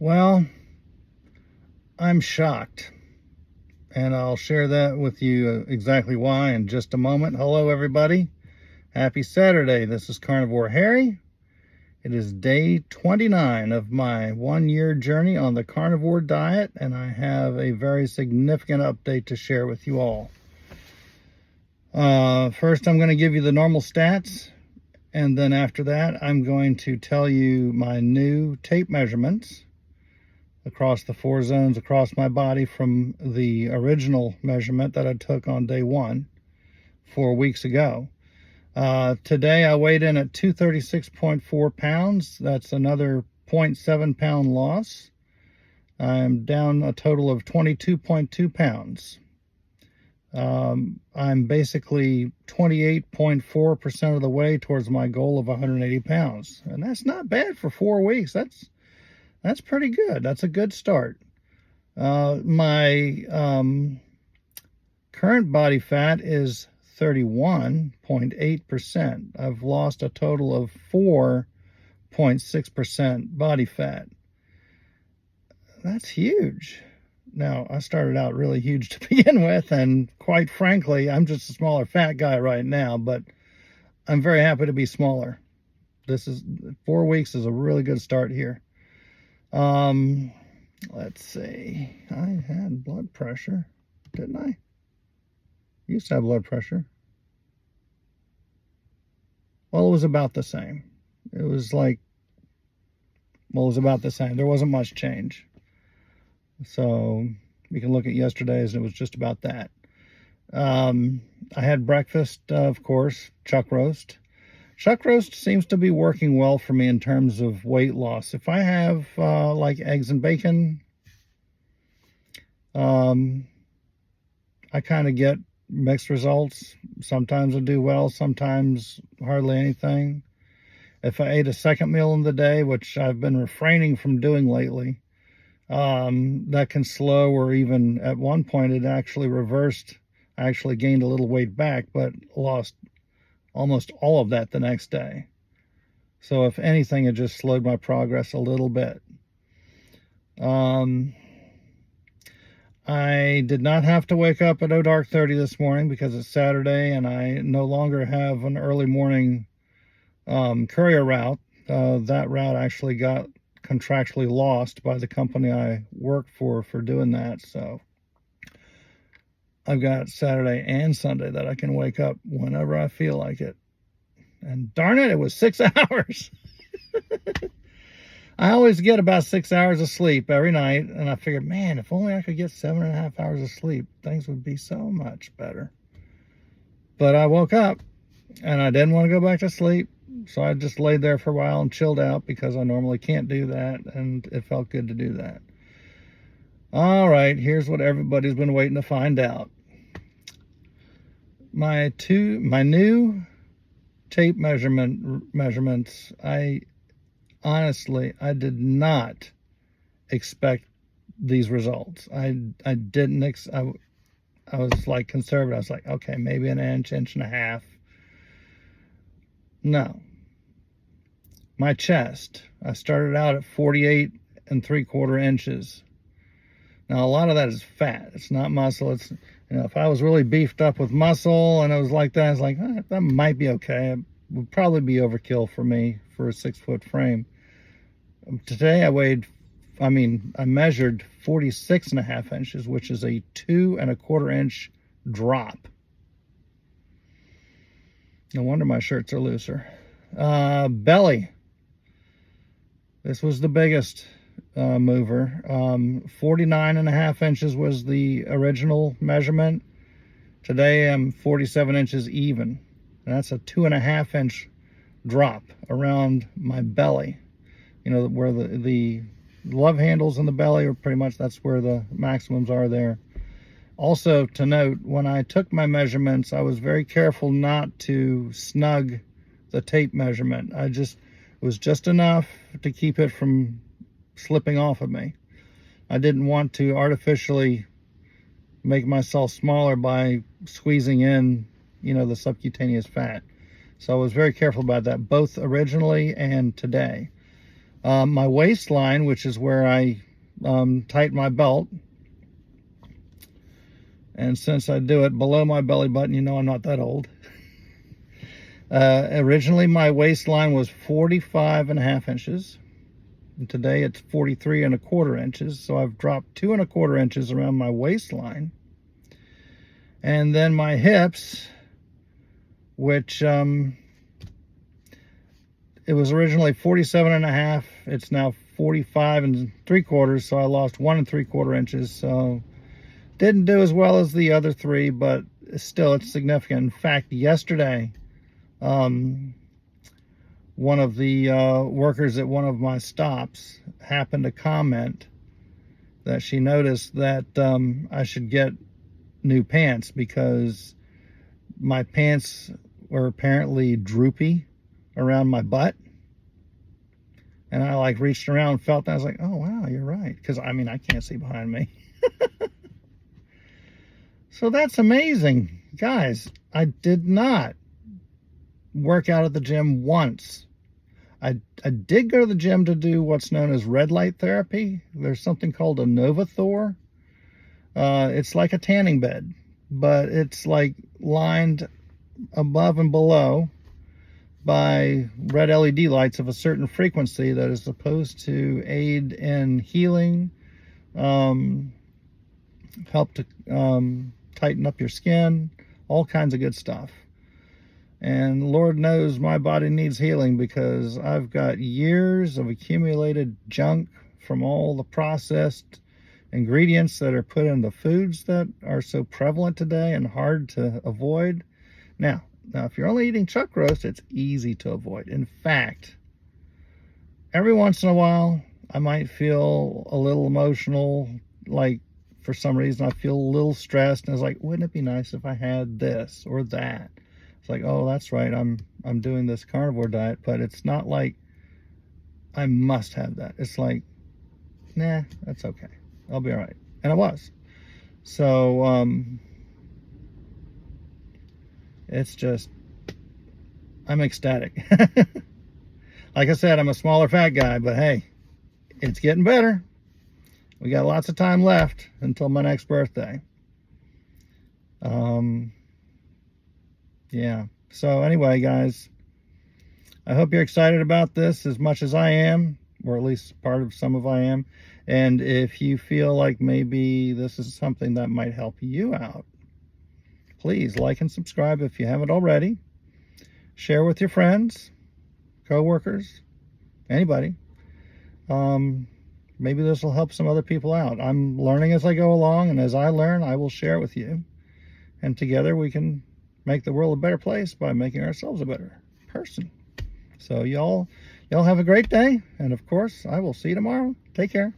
Well, I'm shocked, and I'll share that with you exactly why in just a moment. Hello, everybody. Happy Saturday. This is Carnivore Harry. It is day 29 of my 1-year journey on the carnivore diet, and I have a very significant update to share with you all. First, I'm going to give you the normal stats, and then after that, I'm going to tell you my new tape measurements across the 4 zones across my body from the original measurement that I took on day 1 4 weeks ago. Today I weighed in at 236.4 pounds. That's another 0.7 pound loss. I'm down a total of 22.2 pounds. I'm basically 28.4% of the way towards my goal of 180 pounds. And that's not bad for 4 weeks. That's pretty good. That's a good start. My current body fat is 31.8%. I've lost a total of 4.6% body fat. That's huge. Now, I started out really huge to begin with, and quite frankly, I'm just a smaller fat guy right now, but I'm very happy to be smaller. 4 weeks is a really good start here. Let's see. I had blood pressure, didn't I? Used to have blood pressure. Well, it was about the same. It was about the same. There wasn't much change. So we can look at yesterday's, and it was just about that. I had breakfast, of course, chuck roast. Chuck roast seems to be working well for me in terms of weight loss. If I have like eggs and bacon, I kind of get mixed results. Sometimes I do well, sometimes hardly anything. If I ate a second meal in the day, which I've been refraining from doing lately, that can slow, or even at one point it actually reversed. I actually gained a little weight back, but lost almost all of that the next day. So if anything, it just slowed my progress a little bit. I did not have to wake up at dark 30 this morning because it's Saturday and I no longer have an early morning courier route. That route actually got contractually lost by the company I work for doing that. So I've got Saturday and Sunday that I can wake up whenever I feel like it. And darn it, it was 6 hours. I always get about 6 hours of sleep every night, and I figured, man, if only I could get 7.5 hours of sleep, things would be so much better. But I woke up, and I didn't want to go back to sleep, so I just laid there for a while and chilled out because I normally can't do that, and it felt good to do that. All right, here's what everybody's been waiting to find out. My new tape measurements, I did not expect these results. I was like conservative. I was like, okay, maybe an inch and a half. No. My chest, I started out at 48 3/4 inches. Now, a lot of that is fat. It's not muscle. It's, if I was really beefed up with muscle and it was like that, I was like, that might be okay. It would probably be overkill for me for a 6-foot frame. Today I measured 46.5 inches, which is a 2.25 inch drop. No wonder my shirts are looser. Belly. This was the biggest mover. 49.5 inches was the original measurement. Today I'm 47 inches even. And that's a 2.5 inch drop around my belly. Where the love handles in the belly are pretty much, that's where the maximums are there. Also to note, when I took my measurements, I was very careful not to snug the tape measurement. It was just enough to keep it from slipping off of me. I didn't want to artificially make myself smaller by squeezing in, the subcutaneous fat. So I was very careful about that, both originally and today. My waistline, which is where I tighten my belt, and since I do it below my belly button, you know I'm not that old. Originally, my waistline was 45.5 inches. And today it's 43.25 inches. So I've dropped 2.25 inches around my waistline. And then my hips, which it was originally 47.5. It's now 45.75. So I lost 1.75 inches. So didn't do as well as the other three, but still it's significant. In fact, yesterday, one of the workers at one of my stops happened to comment that she noticed that I should get new pants because my pants were apparently droopy around my butt. And I like reached around and felt that. I was like, oh wow, you're right. Because I mean, I can't see behind me. So that's amazing. Guys, I did not work out at the gym once. I did go to the gym to do what's known as red light therapy. There's something called a Novathor. It's like a tanning bed, but it's like lined above and below by red LED lights of a certain frequency that is supposed to aid in healing, help to tighten up your skin, all kinds of good stuff. And Lord knows my body needs healing because I've got years of accumulated junk from all the processed ingredients that are put in the foods that are so prevalent today and hard to avoid. Now, if you're only eating chuck roast, it's easy to avoid. In fact, every once in a while, I might feel a little emotional, like for some reason I feel a little stressed, and I was like, wouldn't it be nice if I had this or that? It's like, oh, that's right, I'm doing this carnivore diet, but it's not like I must have that. It's like, nah, that's okay. I'll be all right. And I was. So, it's just, I'm ecstatic. Like I said, I'm a smaller fat guy, but hey, it's getting better. We got lots of time left until my next birthday. Yeah. So anyway, guys, I hope you're excited about this as much as I am, or at least part of some of I am. And if you feel like maybe this is something that might help you out, please like and subscribe if you haven't already. Share with your friends, co-workers, anybody. Maybe this will help some other people out. I'm learning as I go along, and as I learn, I will share with you. And together we can make the world a better place by making ourselves a better person. So y'all have a great day, and of course, I will see you tomorrow. Take care.